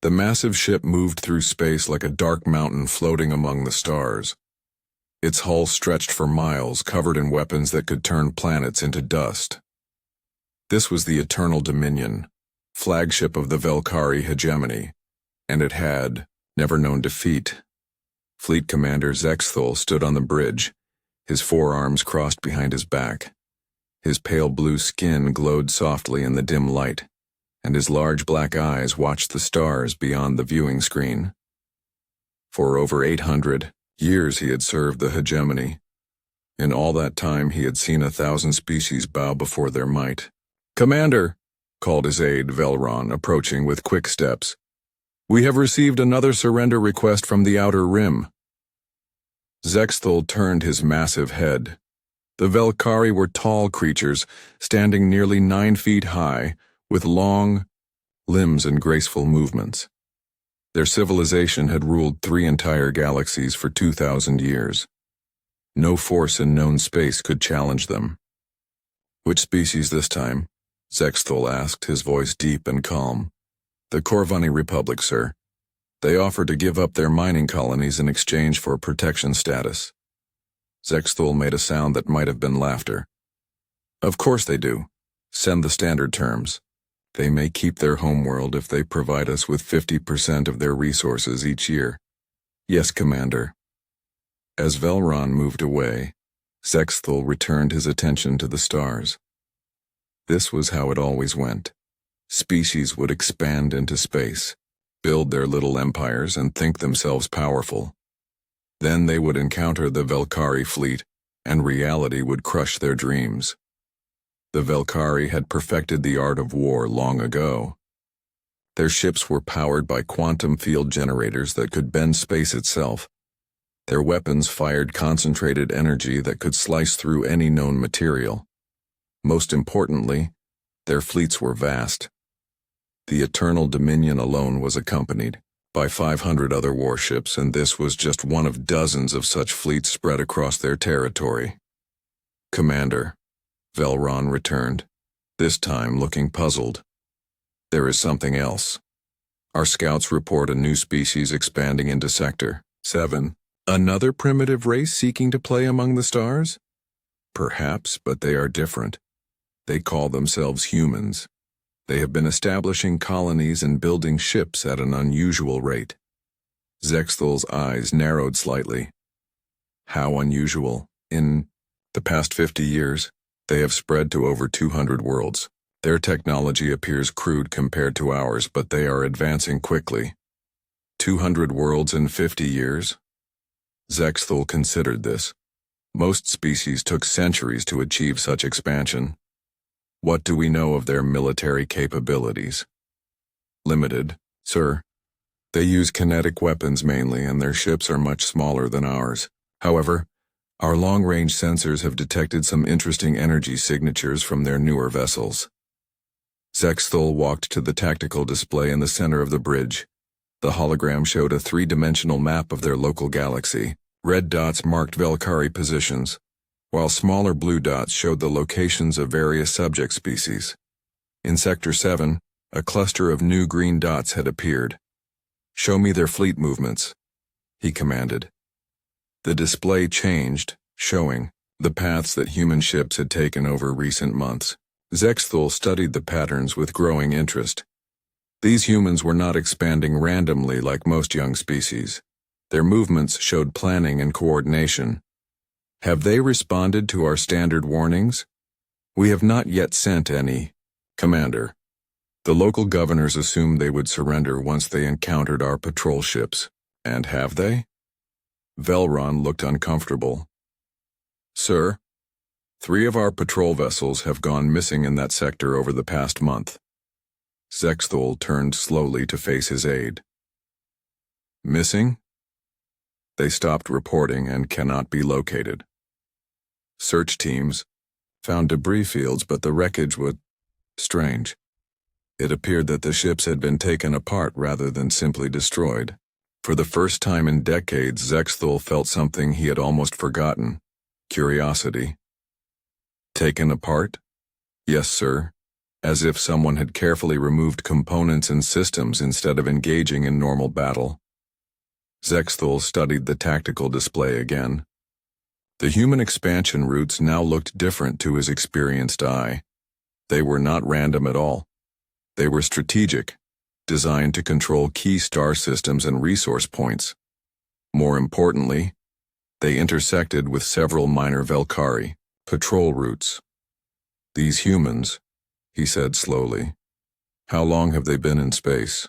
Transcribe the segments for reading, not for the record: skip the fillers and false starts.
The massive ship moved through space like a dark mountain floating among the stars. Its hull stretched for miles, covered in weapons that could turn planets into dust. This was the Eternal Dominion, flagship of the Velkari hegemony, and it had never known defeat. Fleet Commander Zexthul stood on the bridge, his forearms crossed behind his back. His pale blue skin glowed softly in the dim light, and his large black eyes watched the stars beyond the viewing screen. For over 800 years he had served the hegemony. In all that time he had seen 1,000 species bow before their might. "Commander," called his aide Velron, approaching with quick steps. "We have received another surrender request from the Outer Rim." Zexthul turned his massive head. The Velkari were tall creatures, standing nearly 9 feet high, with long limbs and graceful movements. Their civilization had ruled 3 entire galaxies for 2,000 years. No force in known space could challenge them. "Which species this time?" Zexthul asked, his voice deep and calm. "The Corvani Republic, sir. They offer to give up their mining colonies in exchange for protection status." Zexthul made a sound that might have been laughter. "Of course they do. Send the standard terms. They may keep their homeworld if they provide us with 50% of their resources each year." "Yes, Commander." As Velron moved away, Zexthul returned his attention to the stars. This was how it always went. Species would expand into space, build their little empires, and think themselves powerful. Then they would encounter the Velkari fleet, and reality would crush their dreams. The Velkari had perfected the art of war long ago. Their ships were powered by quantum field generators that could bend space itself. Their weapons fired concentrated energy that could slice through any known material. Most importantly, their fleets were vast. The Eternal Dominion alone was accompanied by 500 other warships, and this was just one of dozens of such fleets spread across their territory. "Commander," Velron returned, this time looking puzzled. "There is something else. Our scouts report a new species expanding into Sector 7. Another primitive race seeking to play among the stars? Perhaps, but they are different. They call themselves humans. They have been establishing colonies and building ships at an unusual rate." Zexthul's eyes narrowed slightly. "How unusual?" "In the past 50 years, they have spread to over 200 worlds. Their technology appears crude compared to ours, but they are advancing quickly." 200 worlds in 50 years? Zexthul considered this. Most species took centuries to achieve such expansion. "What do we know of their military capabilities?" "Limited, sir. They use kinetic weapons mainly, and their ships are much smaller than ours. However, our long-range sensors have detected some interesting energy signatures from their newer vessels." Zexthul walked to the tactical display in the center of the bridge. The hologram showed a 3-dimensional map of their local galaxy. Red dots marked Velkari positions, while smaller blue dots showed the locations of various subject species. In Sector 7, a cluster of new green dots had appeared. "Show me their fleet movements," he commanded. The display changed, showing the paths that human ships had taken over recent months. Zexthul studied the patterns with growing interest. These humans were not expanding randomly like most young species. Their movements showed planning and coordination. "Have they responded to our standard warnings?" "We have not yet sent any, Commander. The local governors assumed they would surrender once they encountered our patrol ships. And have they?" Velron looked uncomfortable. "Sir, 3 of our patrol vessels have gone missing in that sector over the past month." Zexthul turned slowly to face his aide. "Missing?" "They stopped reporting and cannot be located. Search teams found debris fields, but the wreckage was strange. It appeared that the ships had been taken apart rather than simply destroyed." For the first time in decades, Zexthul felt something he had almost forgotten: curiosity. "Taken apart?" "Yes, sir. as if someone had carefully removed components and systems instead of engaging in normal battle. Zexthul studied the tactical display again. The human expansion routes now looked different to his experienced eye. They were not random at all. They were strategic, designed to control key star systems and resource points. More importantly, they intersected with several minor Velkari patrol routes. These humans, he said slowly, how long have they been in space?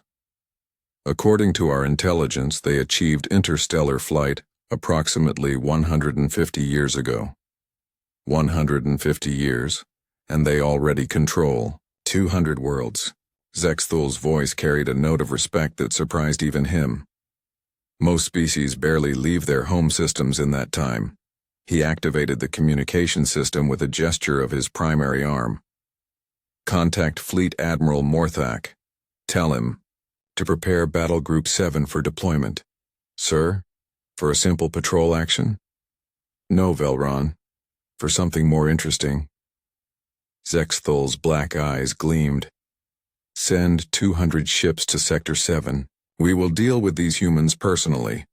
According to our intelligence, they achieved interstellar flight approximately 150 years ago. 150 years, and they already control 200 worlds. Zexthul's voice carried a note of respect that surprised even him. Most species barely leave their home systems in that time. He activated the communication system with a gesture of his primary arm. Contact Fleet Admiral Morthak. Tell him to prepare Battle Group 7 for deployment. Sir, for a simple patrol action? No, Velron. For something more interesting. Zexthul's black eyes gleamed. Send 200 ships to Sector 7. We will deal with these humans personally.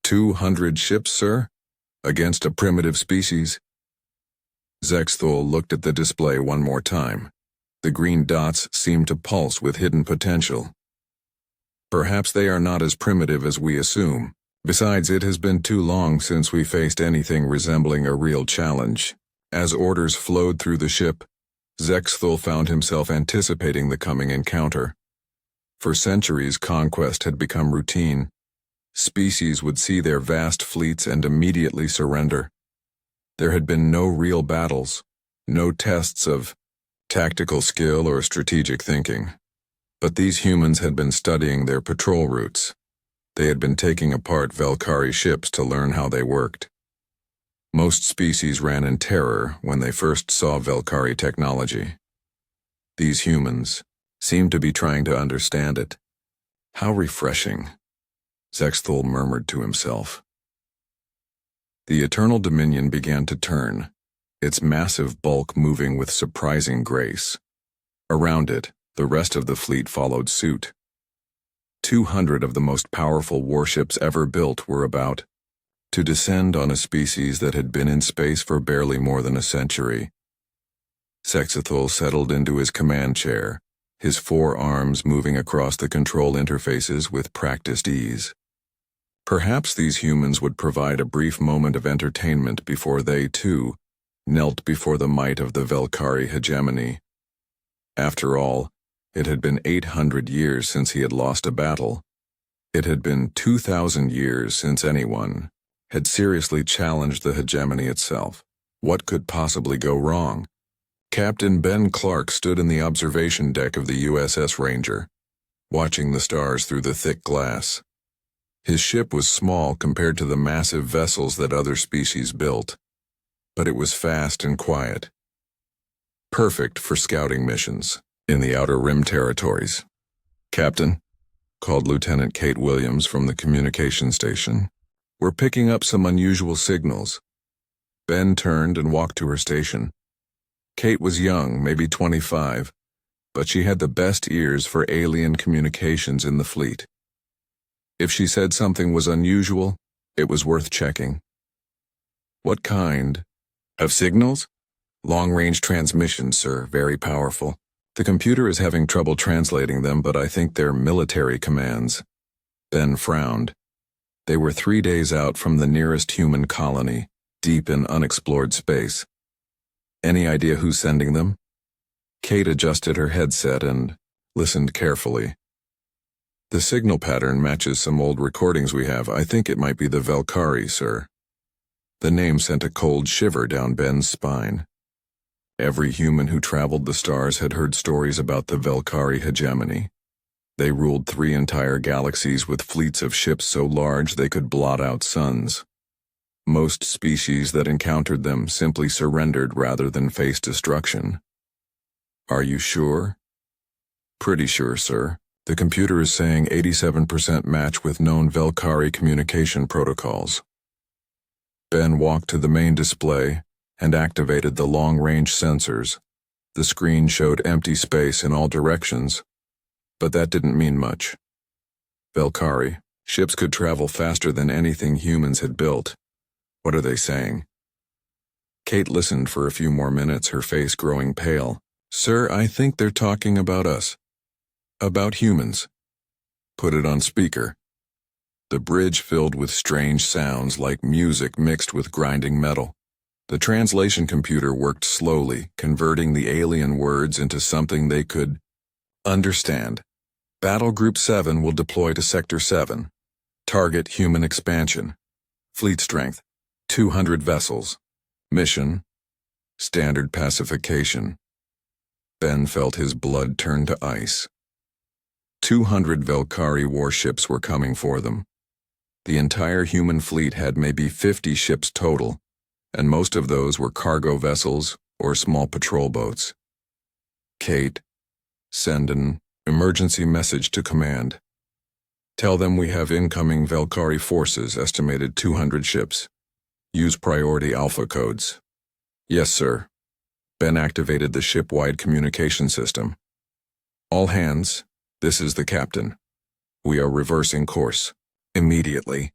200 ships, sir? Against a primitive species? Zexthul looked at the display one more time. The green dots seemed to pulse with hidden potential. Perhaps they are not as primitive as we assume. Besides, it has been too long since we faced anything resembling a real challenge. As orders flowed through the ship, Zexthul found himself anticipating the coming encounter. For centuries, conquest had become routine. Species would see their vast fleets and immediately surrender. There had been no real battles, no tests of tactical skill or strategic thinking. But these humans had been studying their patrol routes. They had been taking apart Velkari ships to learn how they worked. Most species ran in terror when they first saw Velkari technology. These humans seemed to be trying to understand it. How refreshing, Zexthul murmured to himself. The Eternal Dominion began to turn, its massive bulk moving with surprising grace. Around it, the rest of the fleet followed suit. 200 of the most powerful warships ever built were about to descend on a species that had been in space for barely more than a century. Zexthul settled into his command chair, his four arms moving across the control interfaces with practiced ease. Perhaps these humans would provide a brief moment of entertainment before they, too, knelt before the might of the Velkari hegemony. After all, it had been 800 years since he had lost a battle. It had been 2,000 years since anyone had seriously challenged the hegemony itself. What could possibly go wrong? Captain Ben Clark stood in the observation deck of the USS Ranger, watching the stars through the thick glass. His ship was small compared to the massive vessels that other species built, but it was fast and quiet. Perfect for scouting missions in the Outer Rim territories. Captain, called Lieutenant Kate Williams from the communication station, we're picking up some unusual signals. Ben turned and walked to her station. Kate was young, maybe 25, but she had the best ears for alien communications in the fleet. If she said something was unusual, it was worth checking. What kind of signals? Long-range transmissions, sir, very powerful. The computer is having trouble translating them, but I think they're military commands. Ben frowned. They were 3 days out from the nearest human colony, deep in unexplored space. Any idea who's sending them? Kate adjusted her headset and listened carefully. The signal pattern matches some old recordings we have. I think it might be the Velkari, sir. The name sent a cold shiver down Ben's spine. Every human who traveled the stars had heard stories about the Velkari hegemony. They ruled 3 entire galaxies with fleets of ships so large they could blot out suns. Most species that encountered them simply surrendered rather than face destruction. Are you sure? Pretty sure, sir. The computer is saying 87% match with known Velkari communication protocols. Ben walked to the main display and activated the long-range sensors. The screen showed empty space in all directions, but that didn't mean much. Velkari, ships could travel faster than anything humans had built. What are they saying? Kate listened for a few more minutes, her face growing pale. Sir, I think they're talking about us. About humans. Put it on speaker. The bridge filled with strange sounds like music mixed with grinding metal. The translation computer worked slowly, converting the alien words into something they could understand. Battle Group 7 will deploy to Sector 7. Target human expansion. Fleet strength, 200 vessels. Mission, standard pacification. Ben felt his blood turn to ice. 200 Velkari warships were coming for them. The entire human fleet had maybe 50 ships total, and most of those were cargo vessels or small patrol boats. Kate, send an emergency message to command. Tell them we have incoming Velkari forces, estimated 200 ships. Use priority alpha codes. Yes, sir. Ben activated the ship-wide communication system. All hands, this is the captain. We are reversing course. Immediately.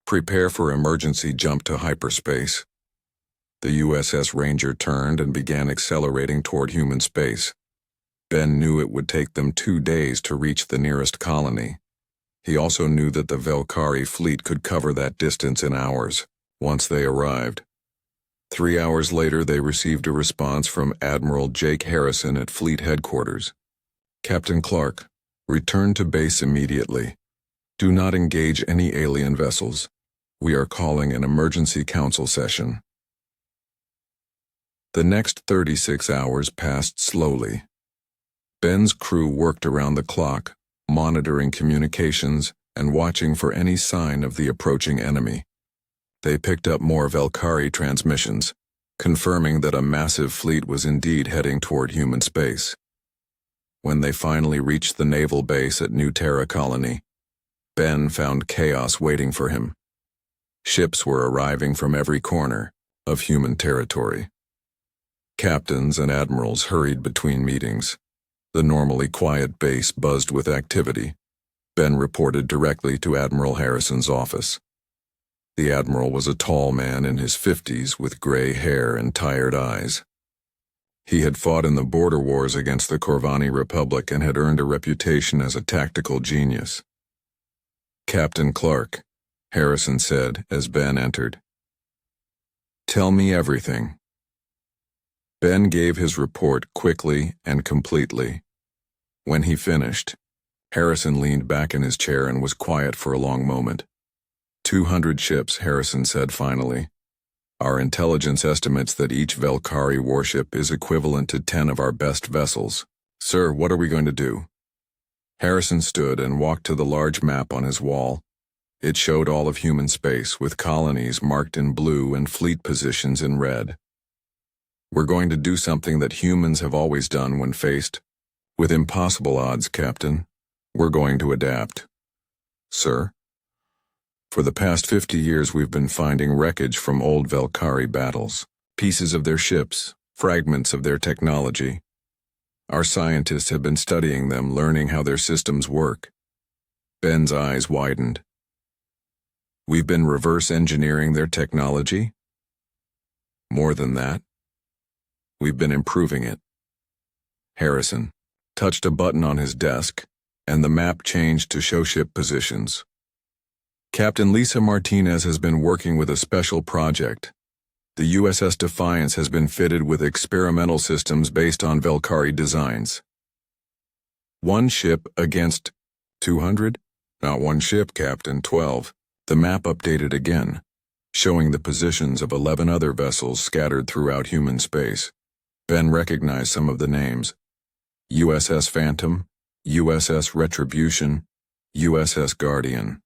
Prepare for emergency jump to hyperspace. The USS Ranger turned and began accelerating toward human space. Ben knew it would take them 2 days to reach the nearest colony. He also knew that the Velkari fleet could cover that distance in hours, once they arrived. 3 hours later, they received a response from Admiral Jake Harrison at Fleet Headquarters. Captain Clark, return to base immediately. Do not engage any alien vessels. We are calling an emergency council session. The next 36 hours passed slowly. Ben's crew worked around the clock, monitoring communications and watching for any sign of the approaching enemy. They picked up more Velkari transmissions, confirming that a massive fleet was indeed heading toward human space. When they finally reached the naval base at New Terra Colony, Ben found chaos waiting for him. Ships were arriving from every corner of human territory. Captains and admirals hurried between meetings. The normally quiet base buzzed with activity. Ben reported directly to Admiral Harrison's office. The admiral was a tall man in his 50s with gray hair and tired eyes. He had fought in the border wars against the Corvani Republic and had earned a reputation as a tactical genius. Captain Clark, Harrison said as Ben entered. Tell me everything. Ben gave his report quickly and completely. When he finished, Harrison leaned back in his chair and was quiet for a long moment. 200 ships, Harrison said finally. Our intelligence estimates that each Velkari warship is equivalent to 10 of our best vessels. Sir, what are we going to do? Harrison stood and walked to the large map on his wall. It showed all of human space, with colonies marked in blue and fleet positions in red. We're going to do something that humans have always done when faced with impossible odds, Captain. We're going to adapt. Sir? For the past 50 years we've been finding wreckage from old Velkari battles, pieces of their ships, fragments of their technology. Our scientists have been studying them, learning how their systems work. Ben's eyes widened. We've been reverse engineering their technology? More than that. We've been improving it. Harrison touched a button on his desk, and the map changed to show ship positions. Captain Lisa Martinez has been working with a special project. The USS Defiance has been fitted with experimental systems based on Velkari designs. 1 ship against 200? Not 1 ship, Captain, 12. The map updated again, showing the positions of 11 other vessels scattered throughout human space. Ben recognized some of the names. USS Phantom, USS Retribution, USS Guardian.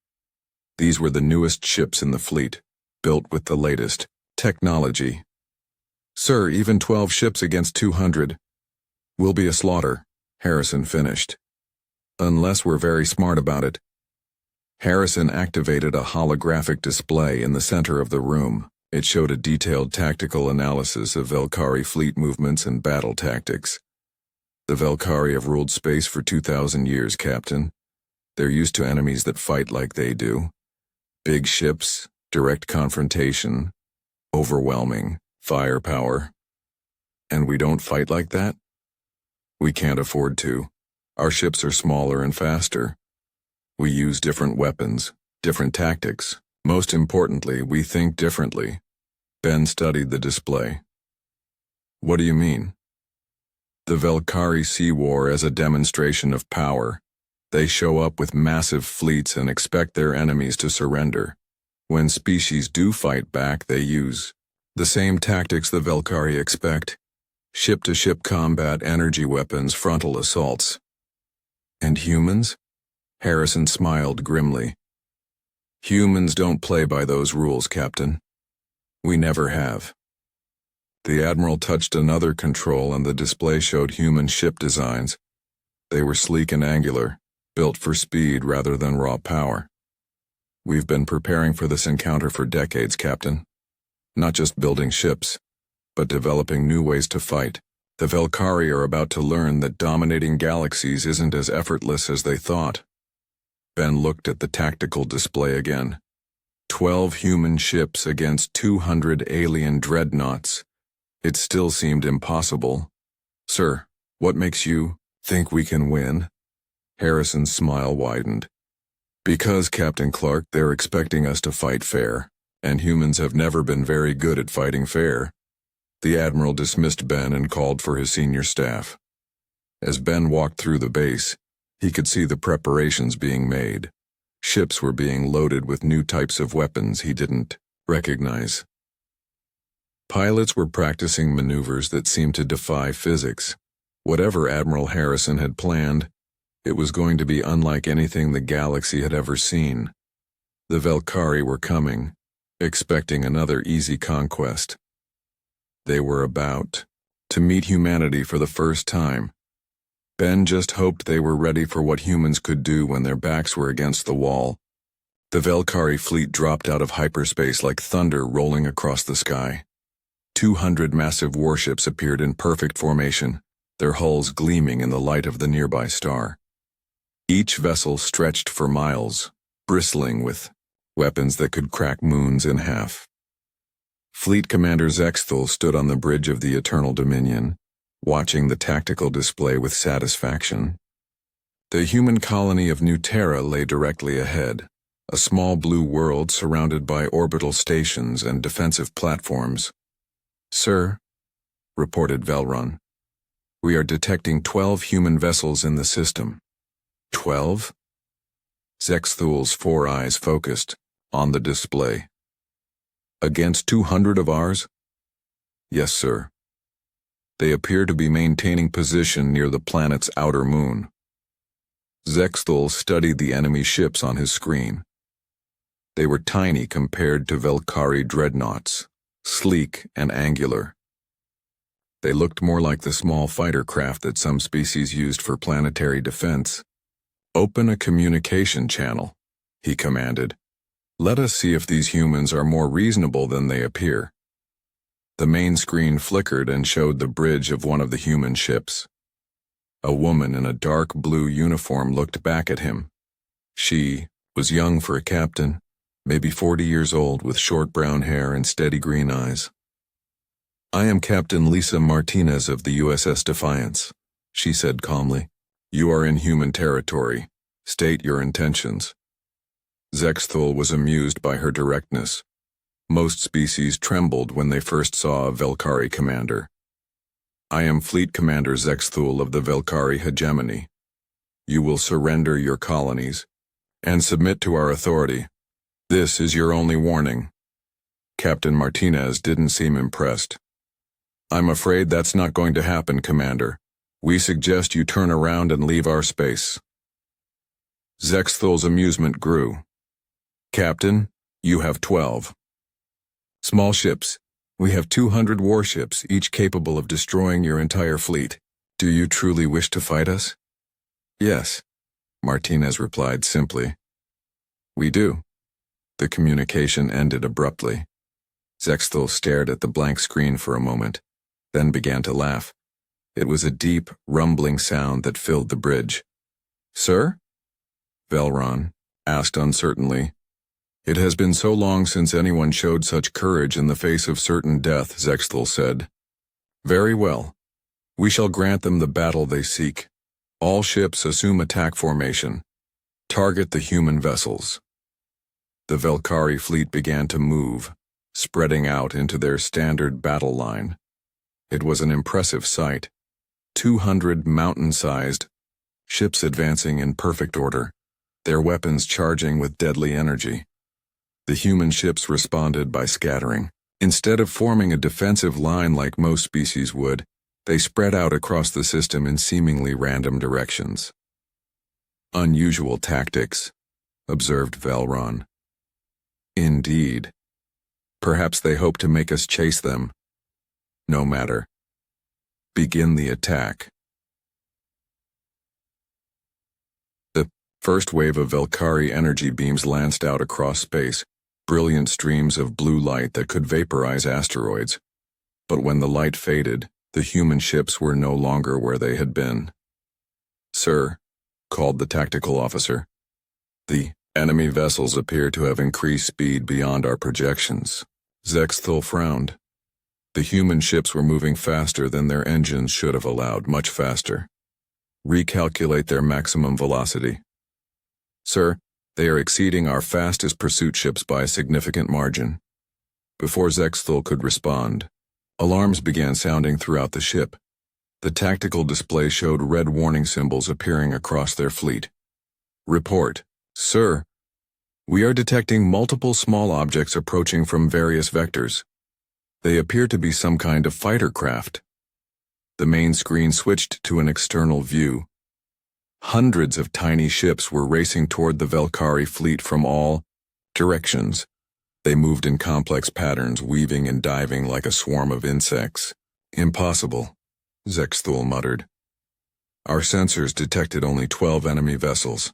These were the newest ships in the fleet, built with the latest technology. Sir, even 12 ships against 200 will be a slaughter, Harrison finished. Unless we're very smart about it. Harrison activated a holographic display in the center of the room. It showed a detailed tactical analysis of Velkari fleet movements and battle tactics. The Velkari have ruled space for 2,000 years, Captain. They're used to enemies that fight like they do. Big ships, direct confrontation, overwhelming firepower. And we don't fight like that? We can't afford to. Our ships are smaller and faster. We use different weapons, different tactics. Most importantly, we think differently. Ben studied the display. What do you mean? The Velkari see war as a demonstration of power. They show up with massive fleets and expect their enemies to surrender. When species do fight back, they use the same tactics the Velkari expect. Ship-to-ship combat, energy weapons, frontal assaults. And humans? Harrison smiled grimly. Humans don't play by those rules, Captain. We never have. The Admiral touched another control and the display showed human ship designs. They were sleek and angular, built for speed rather than raw power. We've been preparing for this encounter for decades, Captain. Not just building ships, but developing new ways to fight. The Velkari are about to learn that dominating galaxies isn't as effortless as they thought. Ben looked at the tactical display again. 12 human ships against 200 alien dreadnoughts. It still seemed impossible. Sir, what makes you think we can win? Harrison's smile widened. Because, Captain Clark, they're expecting us to fight fair, and humans have never been very good at fighting fair. The Admiral dismissed Ben and called for his senior staff. As Ben walked through the base, he could see the preparations being made. Ships were being loaded with new types of weapons he didn't recognize. Pilots were practicing maneuvers that seemed to defy physics. Whatever Admiral Harrison had planned, it was going to be unlike anything the galaxy had ever seen. The Velkari were coming, expecting another easy conquest. They were about to meet humanity for the first time. Ben just hoped they were ready for what humans could do when their backs were against the wall. The Velkari fleet dropped out of hyperspace like thunder rolling across the sky. 200 massive warships appeared in perfect formation, their hulls gleaming in the light of the nearby star. Each vessel stretched for miles, bristling with weapons that could crack moons in half. Fleet Commander Zexthal stood on the bridge of the Eternal Dominion, watching the tactical display with satisfaction. The human colony of New Terra lay directly ahead, a small blue world surrounded by orbital stations and defensive platforms. Sir, reported Velron, we are detecting 12 human vessels in the system. 12? Zexthal's 4 eyes focused on the display. Against 200 of ours? Yes, sir. They appear to be maintaining position near the planet's outer moon. Zexthal studied the enemy ships on his screen. They were tiny compared to Velkari dreadnoughts, sleek and angular. They looked more like the small fighter craft that some species used for planetary defense. Open a communication channel, he commanded. Let us see if these humans are more reasonable than they appear. The main screen flickered and showed the bridge of one of the human ships. A woman in a dark blue uniform looked back at him. She was young for a captain, maybe 40 years old with short brown hair and steady green eyes. I am Captain Lisa Martinez of the USS Defiance, she said calmly. You are in human territory. State your intentions. Zexthal was amused by her directness. Most species trembled when they first saw a Velkari commander. I am Fleet Commander Zexthal of the Velkari hegemony. You will surrender your colonies and submit to our authority. This is your only warning. Captain Martinez didn't seem impressed. I'm afraid that's not going to happen, Commander. We suggest you turn around and leave our space. Zexthal's amusement grew. Captain, you have 12. Small ships. We have 200 warships, each capable of destroying your entire fleet. Do you truly wish to fight us? Yes, Martinez replied simply. We do. The communication ended abruptly. Zexthul stared at the blank screen for a moment, then began to laugh. It was a deep, rumbling sound that filled the bridge. "Sir?" Velron asked uncertainly. "It has been so long since anyone showed such courage in the face of certain death," Zexthul said. "Very well. We shall grant them the battle they seek. All ships assume attack formation. Target the human vessels." The Velkari fleet began to move, spreading out into their standard battle line. It was an impressive sight. 200 mountain-sized ships advancing in perfect order, their weapons charging with deadly energy. The human ships responded by scattering. Instead of forming a defensive line like most species would, they spread out across the system in seemingly random directions. "Unusual tactics," observed Velron. "Indeed. Perhaps they hope to make us chase them. No matter. Begin the attack." The first wave of Velkari energy beams lanced out across space, brilliant streams of blue light that could vaporize asteroids. But when the light faded, the human ships were no longer where they had been. "Sir," called the tactical officer, "the enemy vessels appear to have increased speed beyond our projections." Zexthul frowned. The human ships were moving faster than their engines should have allowed, much faster. "Recalculate their maximum velocity." "Sir, they are exceeding our fastest pursuit ships by a significant margin." Before Zexthul could respond, alarms began sounding throughout the ship. The tactical display showed red warning symbols appearing across their fleet. "Report, sir. We are detecting multiple small objects approaching from various vectors. They appear to be some kind of fighter craft." The main screen switched to an external view. Hundreds of tiny ships were racing toward the Velkari fleet from all directions. They moved in complex patterns, weaving and diving like a swarm of insects. "Impossible," Zexthul muttered. "Our sensors detected only 12 enemy vessels."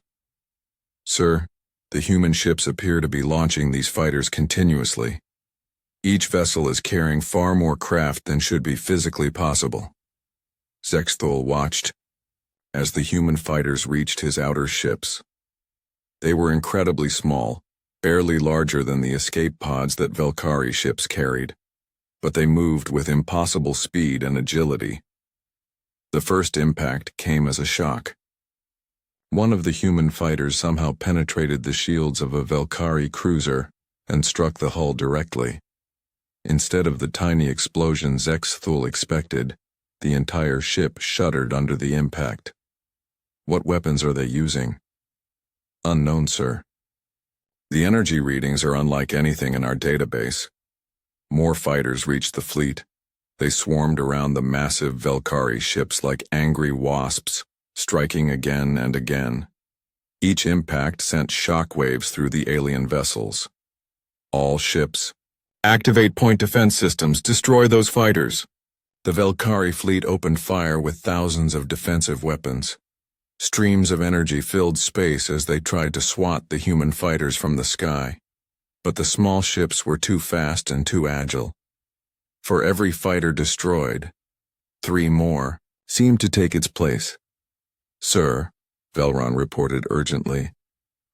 "Sir, the human ships appear to be launching these fighters continuously. Each vessel is carrying far more craft than should be physically possible." Zexthul watched as the human fighters reached his outer ships. They were incredibly small, barely larger than the escape pods that Velkari ships carried, but they moved with impossible speed and agility. The first impact came as a shock. One of the human fighters somehow penetrated the shields of a Velkari cruiser and struck the hull directly. Instead of the tiny explosion Zexthul expected, the entire ship shuddered under the impact. "What weapons are they using?" "Unknown, sir. The energy readings are unlike anything in our database." More fighters reached the fleet. They swarmed around the massive Velkari ships like angry wasps, striking again and again. Each impact sent shockwaves through the alien vessels. "All ships, activate point defense systems, destroy those fighters." The Velkari fleet opened fire with thousands of defensive weapons. Streams of energy filled space as they tried to swat the human fighters from the sky. But the small ships were too fast and too agile. For every fighter destroyed, 3 more seemed to take its place. "Sir," Velron reported urgently,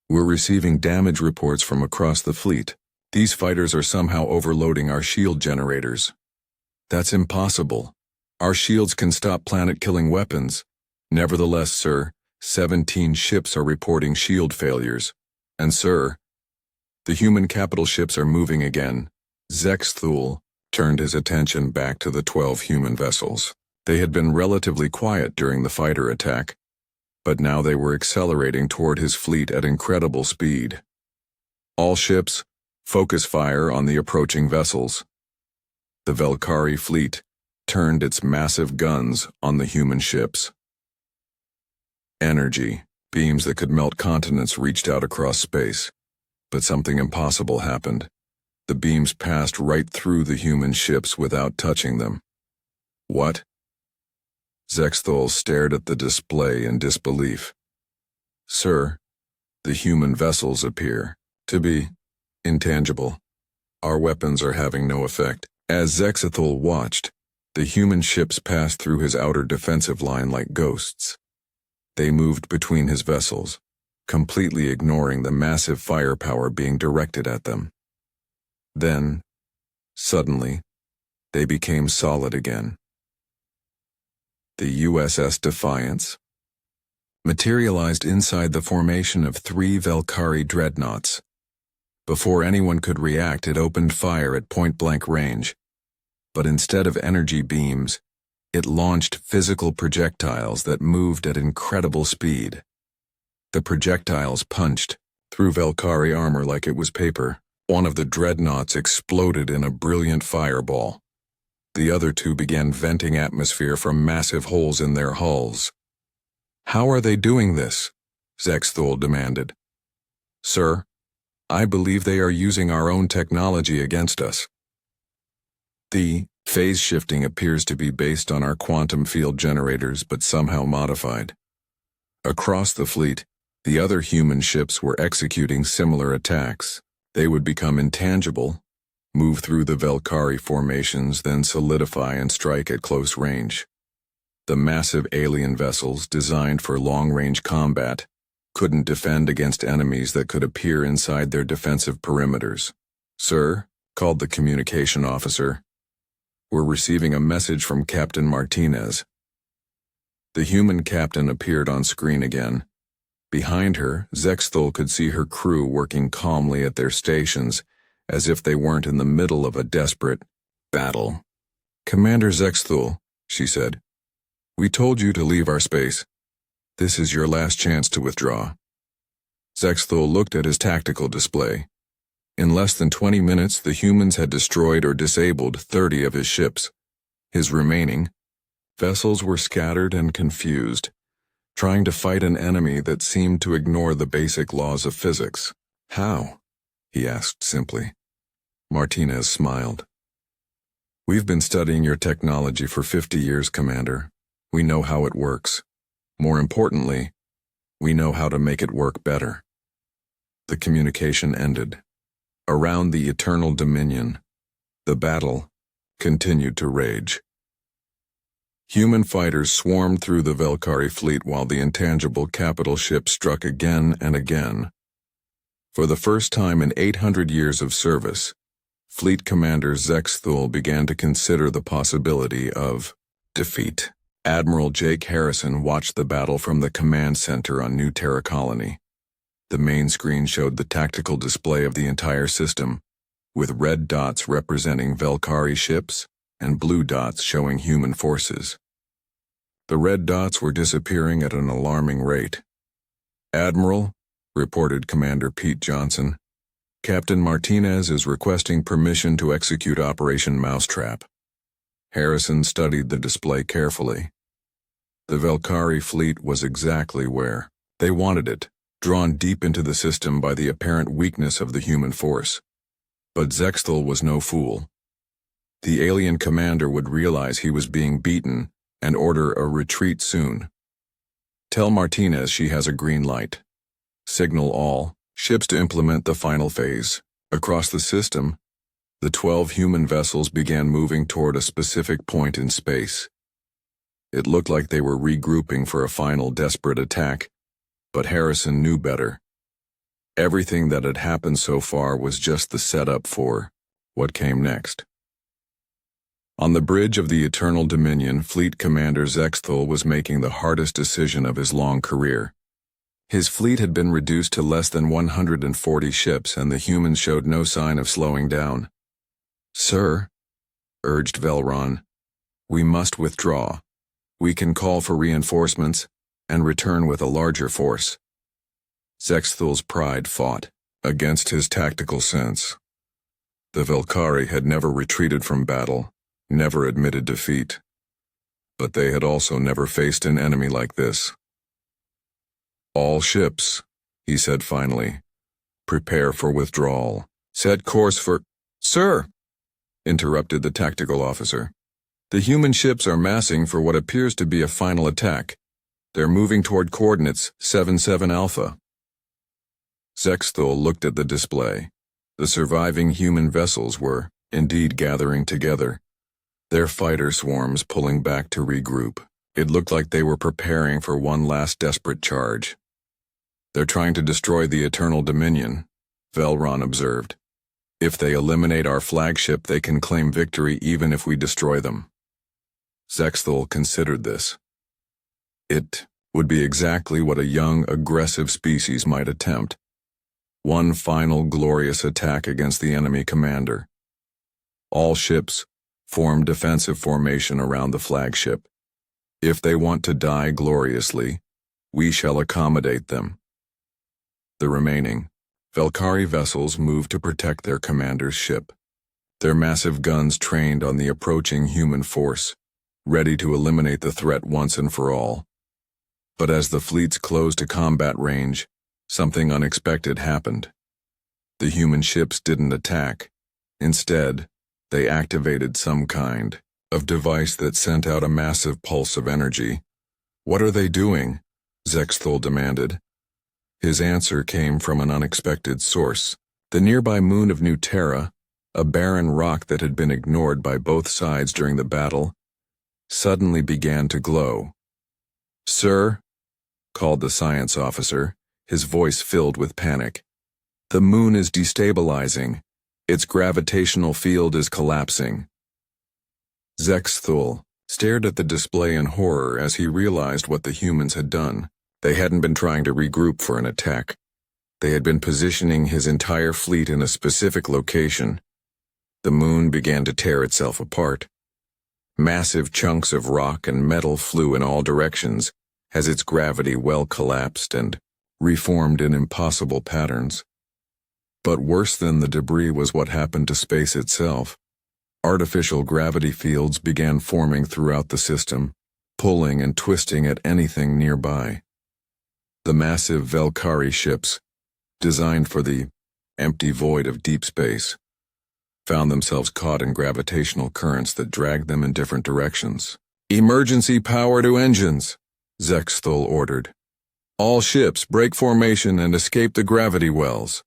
"we're receiving damage reports from across the fleet. These fighters are somehow overloading our shield generators." "That's impossible. Our shields can stop planet-killing weapons." "Nevertheless, sir, 17 ships are reporting shield failures. And sir, the human capital ships are moving again." Zexthul turned his attention back to the 12 human vessels. They had been relatively quiet during the fighter attack, but now they were accelerating toward his fleet at incredible speed. "All ships, focus fire on the approaching vessels." The Velkari fleet turned its massive guns on the human ships. Energy, beams that could melt continents reached out across space. But something impossible happened. The beams passed right through the human ships without touching them. "What?" Zexthul stared at the display in disbelief. "Sir, the human vessels appear to be intangible. Our weapons are having no effect. As Zexathul watched, the human ships passed through his outer defensive line like ghosts. They moved between his vessels, completely ignoring the massive firepower being directed at them. Then, suddenly, they became solid again. The USS Defiance materialized inside the formation of 3 Valkyrie dreadnoughts. Before anyone could react, it opened fire at point-blank range. But instead of energy beams, it launched physical projectiles that moved at incredible speed. The projectiles punched through Valkyrie armor like it was paper. One of the dreadnoughts exploded in a brilliant fireball. The other 2 began venting atmosphere from massive holes in their hulls. "How are they doing this?" Zexthul demanded. "Sir, I believe they are using our own technology against us. The phase shifting appears to be based on our quantum field generators, but somehow modified." Across the fleet, the other human ships were executing similar attacks. They would become intangible, move through the Valkyrie formations, then solidify and strike at close range. The massive alien vessels, designed for long-range combat, couldn't defend against enemies that could appear inside their defensive perimeters. "Sir," called the communication officer, "we're receiving a message from Captain Martinez." The human captain appeared on screen again. Behind her, Zexthul could see her crew working calmly at their stations, as if they weren't in the middle of a desperate battle. "Commander Zexthul," she said, "we told you to leave our space. This is your last chance to withdraw." Zexthul looked at his tactical display. In less than 20 minutes, the humans had destroyed or disabled 30 of his ships. His remaining vessels were scattered and confused, trying to fight an enemy that seemed to ignore the basic laws of physics. "How?" he asked simply. Martinez smiled. "We've been studying your technology for 50 years, Commander. We know how it works. More importantly, we know how to make it work better." The communication ended. Around the Eternal Dominion, the battle continued to rage. Human fighters swarmed through the Valkyrie fleet while the intangible capital ship struck again and again. For the first time in 800 years of service, Fleet Commander Zexthul began to consider the possibility of defeat. Admiral Jake Harrison watched the battle from the command center on New Terra Colony. The main screen showed the tactical display of the entire system, with red dots representing Valkyrie ships and blue dots showing human forces. The red dots were disappearing at an alarming rate. "Admiral," reported Commander Pete Johnson, "Captain Martinez is requesting permission to execute Operation Mousetrap." Harrison studied the display carefully. The Valkyrie fleet was exactly where they wanted it, drawn deep into the system by the apparent weakness of the human force. But Zexthul was no fool. The alien commander would realize he was being beaten and order a retreat soon. "Tell Martinez she has a green light. Signal all ships to implement the final phase." Across the system, the 12 human vessels began moving toward a specific point in space. It looked like they were regrouping for a final desperate attack, but Harrison knew better. Everything that had happened so far was just the setup for what came next. On the bridge of the Eternal Dominion, Fleet Commander Zexthul was making the hardest decision of his long career. His fleet had been reduced to less than 140 ships, and the humans showed no sign of slowing down. "Sir," urged Velron, "we must withdraw. We can call for reinforcements and return with a larger force." Zexthul's pride fought against his tactical sense. The Valkyrie had never retreated from battle, never admitted defeat. But they had also never faced an enemy like this. "All ships," he said finally, "prepare for withdrawal. Set course for—" "Sir," interrupted the tactical officer, "the human ships are massing for what appears to be a final attack. They're moving toward coordinates 77 Alpha. Zexthul looked at the display. The surviving human vessels were, indeed, gathering together, their fighter swarms pulling back to regroup. It looked like they were preparing for one last desperate charge. "They're trying to destroy the Eternal Dominion," Velron observed. "If they eliminate our flagship, they can claim victory even if we destroy them." Zexthul considered this. It would be exactly what a young, aggressive species might attempt. One final glorious attack against the enemy commander. All ships form defensive formation around the flagship. If they want to die gloriously, we shall accommodate them. The remaining Velkari vessels moved to protect their commander's ship, their massive guns trained on the approaching human force, ready to eliminate the threat once and for all. But as the fleets closed to combat range, something unexpected happened. The human ships didn't attack. Instead, they activated some kind of device that sent out a massive pulse of energy. "What are they doing?" Zexthul demanded. His answer came from an unexpected source. The nearby moon of New Terra, a barren rock that had been ignored by both sides during the battle, suddenly began to glow. "Sir," called the science officer, his voice filled with panic. "The moon is destabilizing. Its gravitational field is collapsing." Zexthul stared at the display in horror as he realized what the humans had done. They hadn't been trying to regroup for an attack. They had been positioning his entire fleet in a specific location. The moon began to tear itself apart. Massive chunks of rock and metal flew in all directions as its gravity well collapsed and reformed in impossible patterns. But worse than the debris was what happened to space itself. Artificial gravity fields began forming throughout the system, pulling and twisting at anything nearby. The massive Velkari ships, designed for the empty void of deep space, found themselves caught in gravitational currents that dragged them in different directions. "Emergency power to engines," Zexthul ordered. "All ships break formation and escape the gravity wells."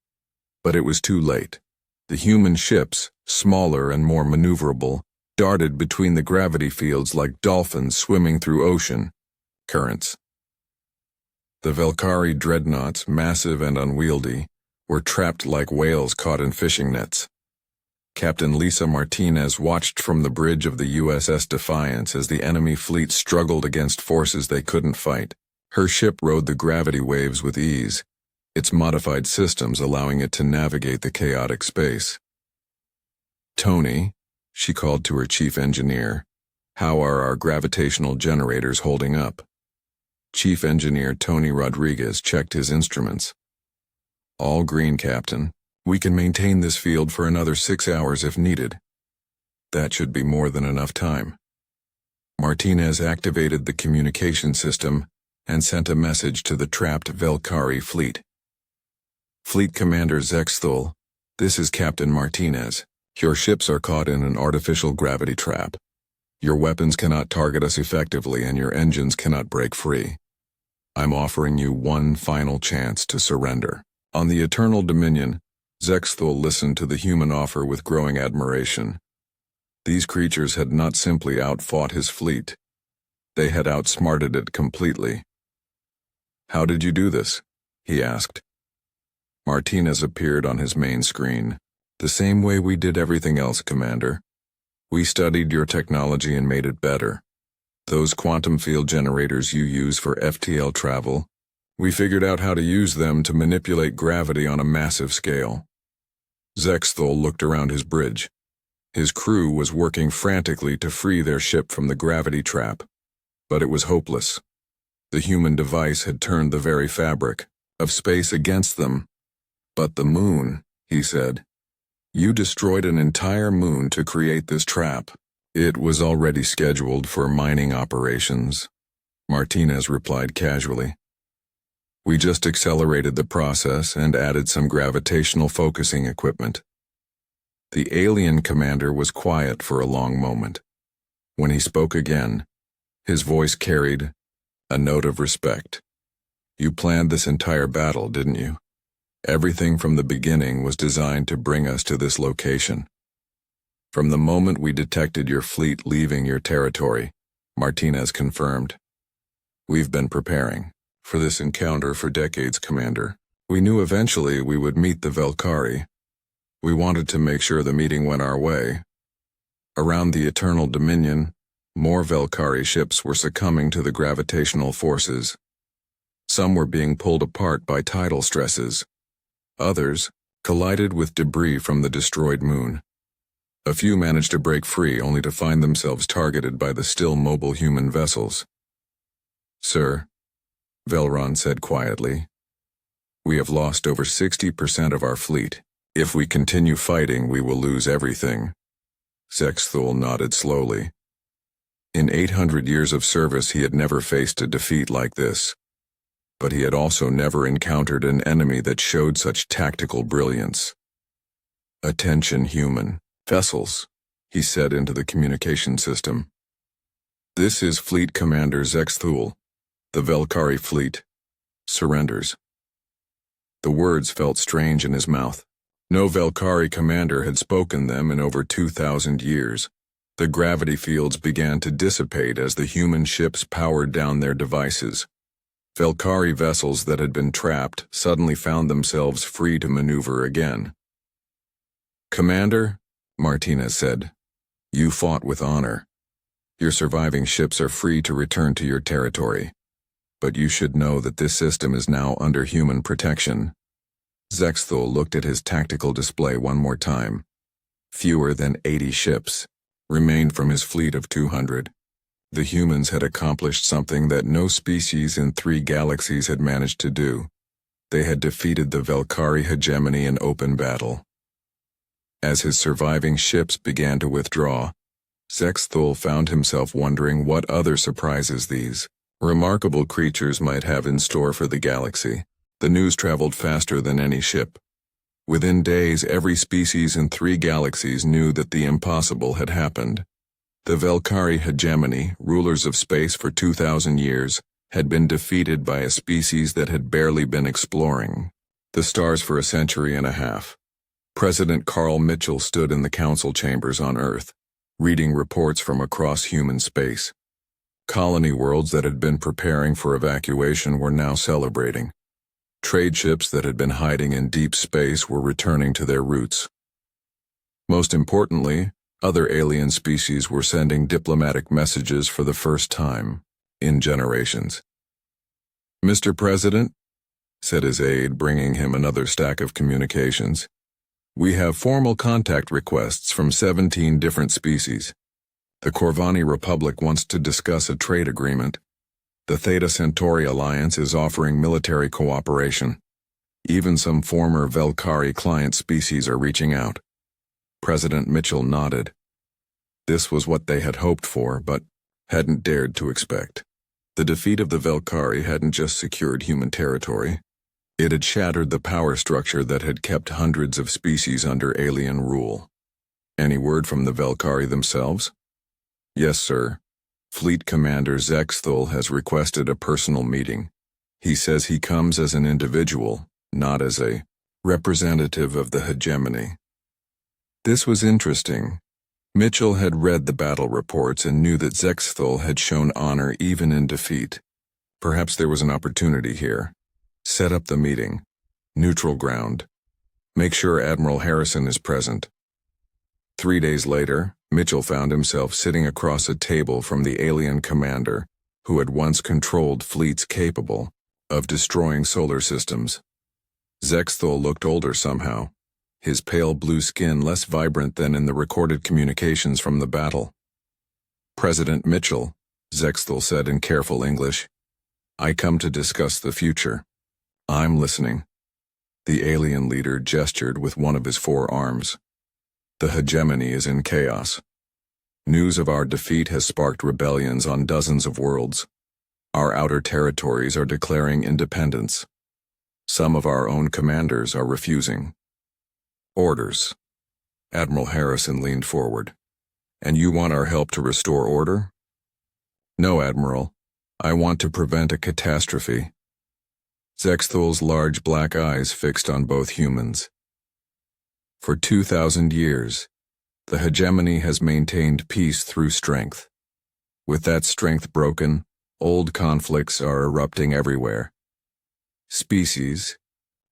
But it was too late. The human ships, smaller and more maneuverable, darted between the gravity fields like dolphins swimming through ocean currents. The Velkari dreadnoughts, massive and unwieldy, were trapped like whales caught in fishing nets. Captain Lisa Martinez watched from the bridge of the USS Defiance as the enemy fleet struggled against forces they couldn't fight. Her ship rode the gravity waves with ease, its modified systems allowing it to navigate the chaotic space. "Tony," she called to her chief engineer, "how are our gravitational generators holding up?" Chief Engineer Tony Rodriguez checked his instruments. "All green, Captain. We can maintain this field for another 6 hours if needed." "That should be more than enough time." Martinez activated the communication system and sent a message to the trapped Velkari fleet. "Fleet Commander Zexthul, this is Captain Martinez. Your ships are caught in an artificial gravity trap. Your weapons cannot target us effectively and your engines cannot break free. I'm offering you one final chance to surrender." On the Eternal Dominion, Zexthul listened to the human offer with growing admiration. These creatures had not simply outfought his fleet. They had outsmarted it completely. "How did you do this?" he asked. Martinez appeared on his main screen. "The same way we did everything else, Commander. We studied your technology and made it better. Those quantum field generators you use for FTL travel, we figured out how to use them to manipulate gravity on a massive scale." Zexthul looked around his bridge. His crew was working frantically to free their ship from the gravity trap, but it was hopeless. The human device had turned the very fabric of space against them. "But the moon," he said. "You destroyed an entire moon to create this trap." "It was already scheduled for mining operations," Martinez replied casually. "We just accelerated the process and added some gravitational focusing equipment." The alien commander was quiet for a long moment. When he spoke again, his voice carried a note of respect. "You planned this entire battle, didn't you?" Everything from the beginning was designed to bring us to this location. From the moment we detected your fleet leaving your territory, Martinez confirmed. We've been preparing for this encounter for decades, Commander. We knew eventually we would meet the Velkari. We wanted to make sure the meeting went our way. Around the Eternal Dominion, more Velkari ships were succumbing to the gravitational forces. Some were being pulled apart by tidal stresses. Others collided with debris from the destroyed moon. A few managed to break free only to find themselves targeted by the still mobile human vessels. Sir, Velron said quietly, we have lost over 60% of our fleet. If we continue fighting, we will lose everything. Zexthul nodded slowly. In 800 years of service, he had never faced a defeat like this. But he had also never encountered an enemy that showed such tactical brilliance. Attention, human vessels, he said into the communication system. This is Fleet Commander Zexthul. The Velkari fleet surrenders. The words felt strange in his mouth. No Velkari commander had spoken them in over 2,000 years. The gravity fields began to dissipate as the human ships powered down their devices. Velkari vessels that had been trapped suddenly found themselves free to maneuver again. Commander, Martinez said, you fought with honor. Your surviving ships are free to return to your territory. But you should know that this system is now under human protection. Zexthul looked at his tactical display one more time. Fewer than 80 ships remained from his fleet of 200. The humans had accomplished something that no species in 3 galaxies had managed to do. They had defeated the Velkari hegemony in open battle. As his surviving ships began to withdraw, Zexthul found himself wondering what other surprises these remarkable creatures might have in store for the galaxy. The news traveled faster than any ship. Within days, every species in 3 galaxies knew that the impossible had happened. The Velkari hegemony, rulers of space for 2,000 years, had been defeated by a species that had barely been exploring the stars for a century and a half. President Carl Mitchell stood in the council chambers on Earth, reading reports from across human space. Colony worlds that had been preparing for evacuation were now celebrating. Trade ships that had been hiding in deep space were returning to their roots. Most importantly, other alien species were sending diplomatic messages for the first time in generations. Mr. President, said his aide, bringing him another stack of communications, we have formal contact requests from 17 different species. The Corvani Republic wants to discuss a trade agreement. The Theta Centauri Alliance is offering military cooperation. Even some former Velkari client species are reaching out. President Mitchell nodded. This was what they had hoped for, but hadn't dared to expect. The defeat of the Velkari hadn't just secured human territory. It had shattered the power structure that had kept hundreds of species under alien rule. Any word from the Velkari themselves? Yes, sir. Fleet Commander Zexthul has requested a personal meeting. He says he comes as an individual, not as a representative of the hegemony. This was interesting. Mitchell had read the battle reports and knew that Zexthul had shown honor even in defeat. Perhaps there was an opportunity here. Set up the meeting. Neutral ground. Make sure Admiral Harrison is present. 3 days later, Mitchell found himself sitting across a table from the alien commander who had once controlled fleets capable of destroying solar systems. Zexthul looked older somehow, his pale blue skin less vibrant than in the recorded communications from the battle. President Mitchell, Zexthul said in careful English, I come to discuss the future. I'm listening. The alien leader gestured with one of his 4 arms. The hegemony is in chaos. News of our defeat has sparked rebellions on dozens of worlds. Our outer territories are declaring independence. Some of our own commanders are refusing. Orders. Admiral Harrison leaned forward. And you want our help to restore order? No, Admiral. I want to prevent a catastrophe. Zexthol's large black eyes fixed on both humans. For 2,000 years, the hegemony has maintained peace through strength. With that strength broken, old conflicts are erupting everywhere. Species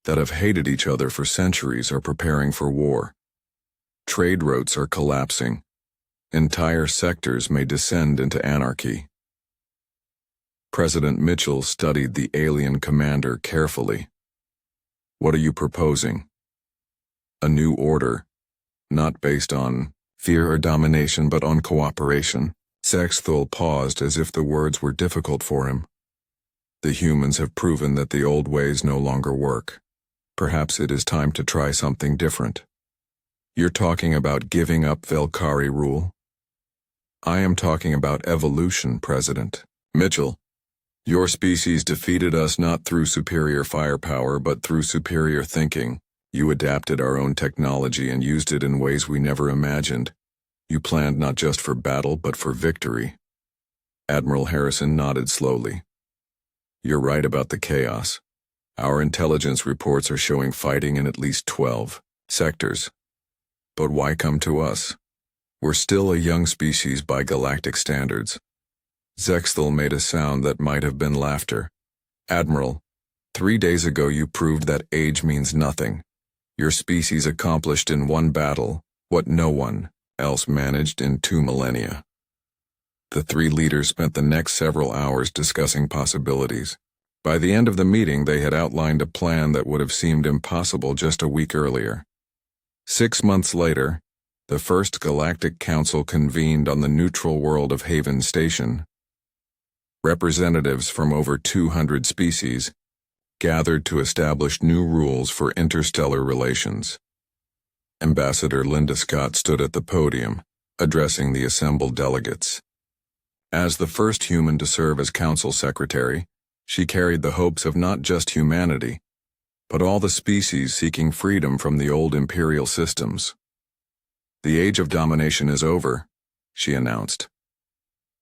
that have hated each other for centuries are preparing for war. Trade routes are collapsing. Entire sectors may descend into anarchy. President Mitchell studied the alien commander carefully. What are you proposing? A new order, not based on fear or domination but on cooperation. Zexthol paused as if the words were difficult for him. The humans have proven that the old ways no longer work. Perhaps it is time to try something different. You're talking about giving up Velkari rule? I am talking about evolution, President. Mitchell, your species defeated us not through superior firepower but through superior thinking. You adapted our own technology and used it in ways we never imagined. You planned not just for battle but for victory. Admiral Harrison nodded slowly. You're right about the chaos. Our intelligence reports are showing fighting in at least 12 sectors. But why come to us? We're still a young species by galactic standards. Zexthol made a sound that might have been laughter. Admiral, 3 days ago you proved that age means nothing. Your species accomplished in one battle what no one else managed in 2 millennia. The three leaders spent the next several hours discussing possibilities. By the end of the meeting, they had outlined a plan that would have seemed impossible just a week earlier. 6 months later, the first Galactic Council convened on the neutral world of Haven Station. Representatives from over 200 species gathered to establish new rules for interstellar relations. Ambassador Linda Scott stood at the podium, addressing the assembled delegates. As the first human to serve as council secretary, she carried the hopes of not just humanity, but all the species seeking freedom from the old imperial systems. The age of domination is over, she announced.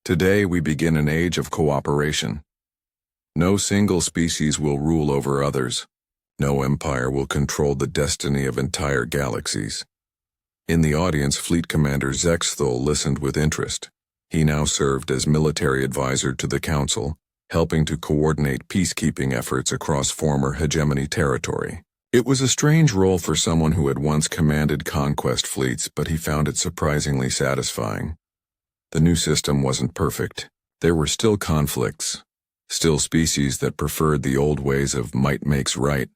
Today we begin an age of cooperation. No single species will rule over others. No empire will control the destiny of entire galaxies. In the audience, Fleet Commander Zexthol listened with interest. He now served as military advisor to the Council, helping to coordinate peacekeeping efforts across former hegemony territory. It was a strange role for someone who had once commanded conquest fleets, but he found it surprisingly satisfying. The new system wasn't perfect. There were still conflicts, still species that preferred the old ways of might makes right.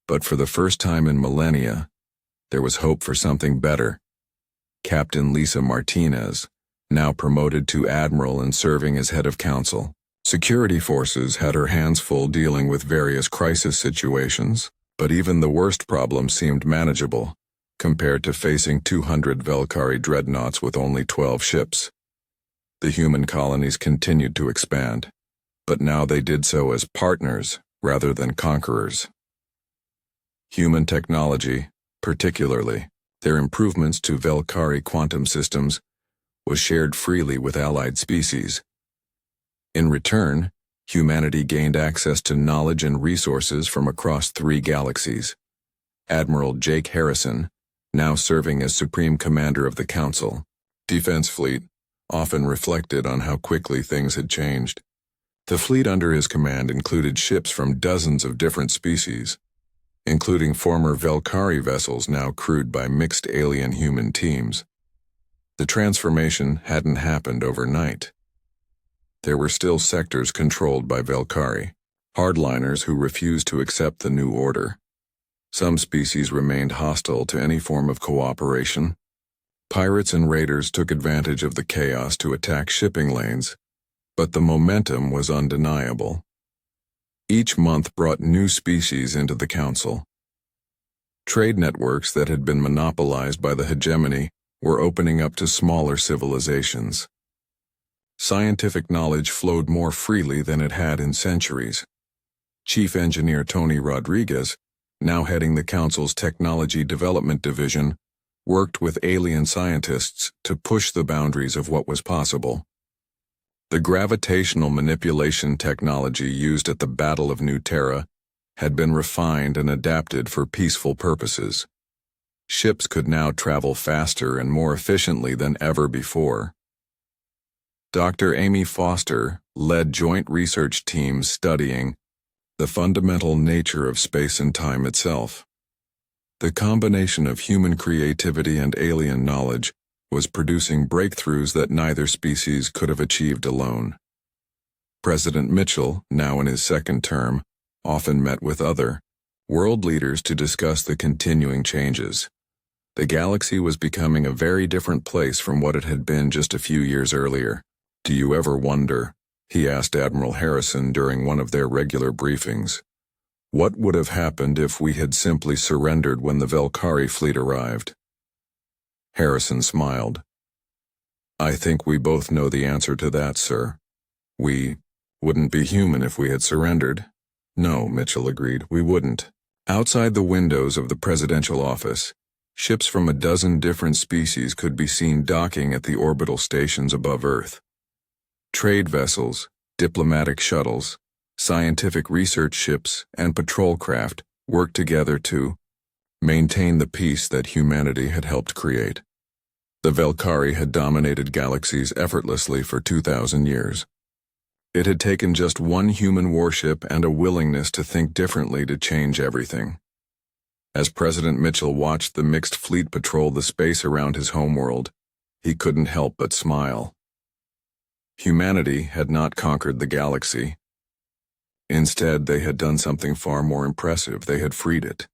But for the first time in millennia, there was hope for something better. Captain Lisa Martinez, now promoted to admiral and serving as head of council. Security forces had her hands full dealing with various crisis situations, but even the worst problems seemed manageable, compared to facing 200 Velkari dreadnoughts with only 12 ships. The human colonies continued to expand, but now they did so as partners rather than conquerors. Human technology, particularly their improvements to Velkari quantum systems, was shared freely with allied species. In return, humanity gained access to knowledge and resources from across 3 galaxies. Admiral Jake Harrison, now serving as Supreme Commander of the Council, Defense Fleet, often reflected on how quickly things had changed. The fleet under his command included ships from dozens of different species, including former Velkari vessels now crewed by mixed alien-human teams. The transformation hadn't happened overnight. There were still sectors controlled by Velkari, hardliners who refused to accept the new order. Some species remained hostile to any form of cooperation. Pirates and raiders took advantage of the chaos to attack shipping lanes, but the momentum was undeniable. Each month brought new species into the Council. Trade networks that had been monopolized by the hegemony were opening up to smaller civilizations. Scientific knowledge flowed more freely than it had in centuries. Chief Engineer Tony Rodriguez, now heading the Council's Technology Development Division, worked with alien scientists to push the boundaries of what was possible. The gravitational manipulation technology used at the Battle of New Terra had been refined and adapted for peaceful purposes. Ships could now travel faster and more efficiently than ever before. Dr. Amy Foster led joint research teams studying the fundamental nature of space and time itself. The combination of human creativity and alien knowledge was producing breakthroughs that neither species could have achieved alone. President Mitchell, now in his second term, often met with other world leaders to discuss the continuing changes. The galaxy was becoming a very different place from what it had been just a few years earlier. "Do you ever wonder," he asked Admiral Harrison during one of their regular briefings, "what would have happened if we had simply surrendered when the Velkari fleet arrived?" Harrison smiled. "I think we both know the answer to that, sir. We wouldn't be human if we had surrendered." "No," Mitchell agreed, "we wouldn't." Outside the windows of the presidential office, ships from a dozen different species could be seen docking at the orbital stations above Earth. Trade vessels, diplomatic shuttles, scientific research ships, and patrol craft worked together to maintain the peace that humanity had helped create. The Velkari had dominated galaxies effortlessly for 2,000 years. It had taken just one human warship and a willingness to think differently to change everything. As President Mitchell watched the mixed fleet patrol the space around his homeworld, he couldn't help but smile. Humanity had not conquered the galaxy. Instead, they had done something far more impressive. They had freed it.